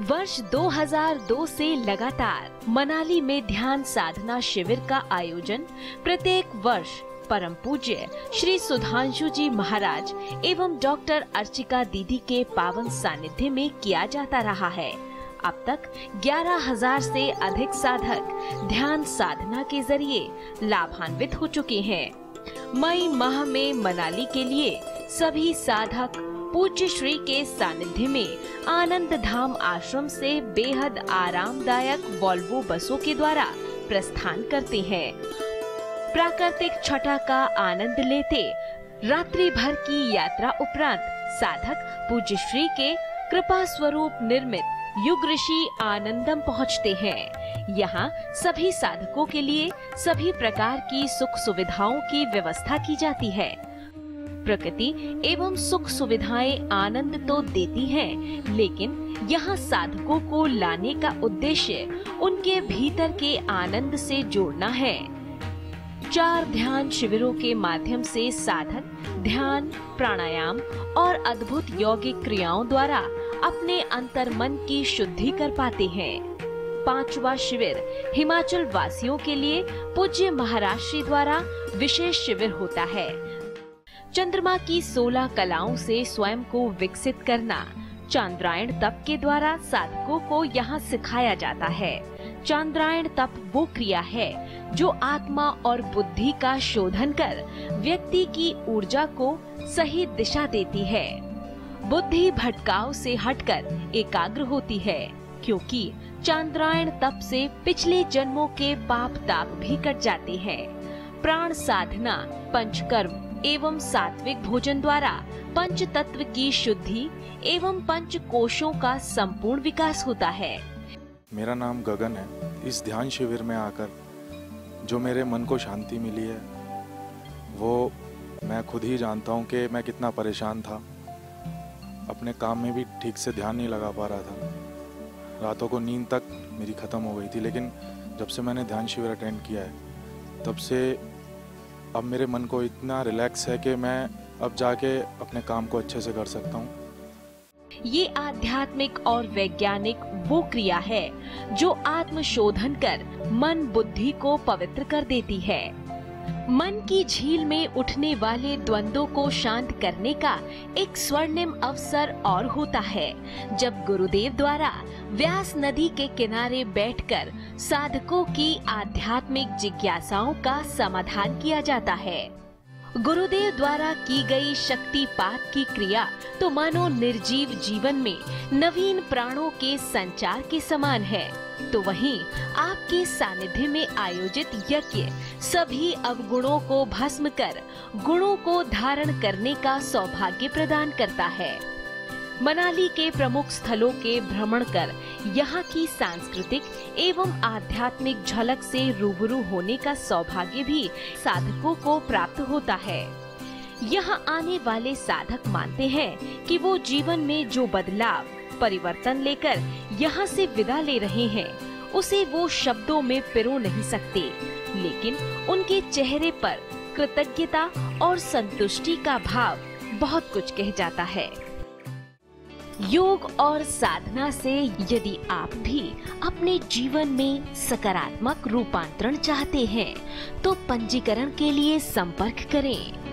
वर्ष 2002 से लगातार मनाली में ध्यान साधना शिविर का आयोजन प्रत्येक वर्ष परम पूज्य श्री सुधांशु जी महाराज एवं डॉक्टर अर्चिका दीदी के पावन सानिध्य में किया जाता रहा है। अब तक 11,000 से अधिक साधक ध्यान साधना के जरिए लाभान्वित हो चुके हैं। मई माह में मनाली के लिए सभी साधक पूज्य श्री के सानिध्य में आनंद धाम आश्रम से बेहद आरामदायक वॉल्वो बसों के द्वारा प्रस्थान करते हैं। प्राकृतिक छटा का आनंद लेते रात्रि भर की यात्रा उपरांत साधक पूज्य श्री के कृपा स्वरूप निर्मित युग ऋषि आनंदम पहुंचते हैं। यहाँ सभी साधकों के लिए सभी प्रकार की सुख सुविधाओं की व्यवस्था की जाती है। प्रकृति एवं सुख सुविधाएं आनंद तो देती हैं, लेकिन यहाँ साधकों को लाने का उद्देश्य उनके भीतर के आनंद से जोड़ना है। 4 ध्यान शिविरों के माध्यम से साधक ध्यान, प्राणायाम और अद्भुत यौगिक क्रियाओं द्वारा अपने अंतर्मन की शुद्धि कर पाते हैं। 5वां शिविर हिमाचल वासियों के लिए पूज्य महाराज श्री द्वारा विशेष शिविर होता है। चंद्रमा की 16 कलाओं से स्वयं को विकसित करना चांद्रायण तप के द्वारा साधकों को यहाँ सिखाया जाता है। चांद्रायण तप वो क्रिया है जो आत्मा और बुद्धि का शोधन कर व्यक्ति की ऊर्जा को सही दिशा देती है। बुद्धि भटकाव से हटकर एकाग्र होती है, क्योंकि चांद्रायण तप से पिछले जन्मों के पाप ताप भी कट जाते हैं। प्राण साधना, पंचकर्म एवं सात्विक भोजन द्वारा पंच तत्व की शुद्धि एवं पंच कोशों का संपूर्ण विकास होता है। मेरा नाम गगन है। इस ध्यान शिविर में आकर जो मेरे मन को शांति मिली है वो मैं खुद ही जानता हूँ कि मैं कितना परेशान था। अपने काम में भी ठीक से ध्यान नहीं लगा पा रहा था। रातों को नींद तक मेरी ख़त्म हो गई थी, लेकिन जब से मैंने ध्यान शिविर अटेंड किया है तब से अब मेरे मन को इतना रिलैक्स है कि मैं अब जाके अपने काम को अच्छे से कर सकता हूँ। ये आध्यात्मिक और वैज्ञानिक वो क्रिया है जो आत्म शोधन कर मन बुद्धि को पवित्र कर देती है। मन की झील में उठने वाले द्वंद्वों को शांत करने का एक स्वर्णिम अवसर और होता है, जब गुरुदेव द्वारा व्यास नदी के किनारे बैठकर साधकों की आध्यात्मिक जिज्ञासाओं का समाधान किया जाता है। गुरुदेव द्वारा की गई शक्तिपात की क्रिया तो मानो निर्जीव जीवन में नवीन प्राणों के संचार के समान है, तो वहीं आपके सानिध्य में आयोजित यज्ञ सभी अवगुणों को भस्म कर गुणों को धारण करने का सौभाग्य प्रदान करता है। मनाली के प्रमुख स्थलों के भ्रमण कर यहाँ की सांस्कृतिक एवं आध्यात्मिक झलक से रूबरू होने का सौभाग्य भी साधकों को प्राप्त होता है। यहाँ आने वाले साधक मानते हैं कि वो जीवन में जो बदलाव, परिवर्तन लेकर यहाँ से विदा ले रहे हैं उसे वो शब्दों में पिरो नहीं सकते, लेकिन उनके चेहरे पर कृतज्ञता और संतुष्टि का भाव बहुत कुछ कह जाता है। योग और साधना से यदि आप भी अपने जीवन में सकारात्मक रूपांतरण चाहते हैं तो पंजीकरण के लिए संपर्क करें।